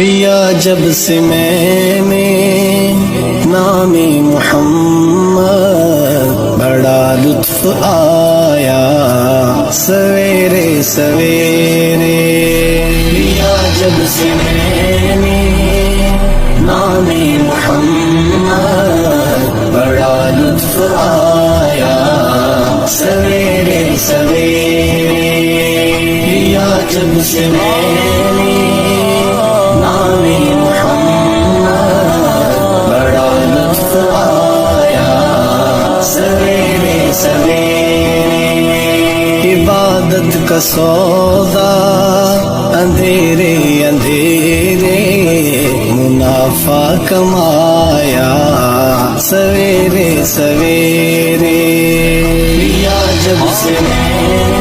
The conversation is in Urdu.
یا جب سے میں نے نام محمد بڑا لطف آیا سویرے سویرے، یا جب سے میں نے نام محمد بڑا لطف آیا سویرے سویرے، یا جب سے میں نے نام محمد بڑا لطف آیا سویرے سویرے، عبادت کا سودا اندھیرے اندھیرے منافع کمایا سویرے سویرے، یا جب سے میں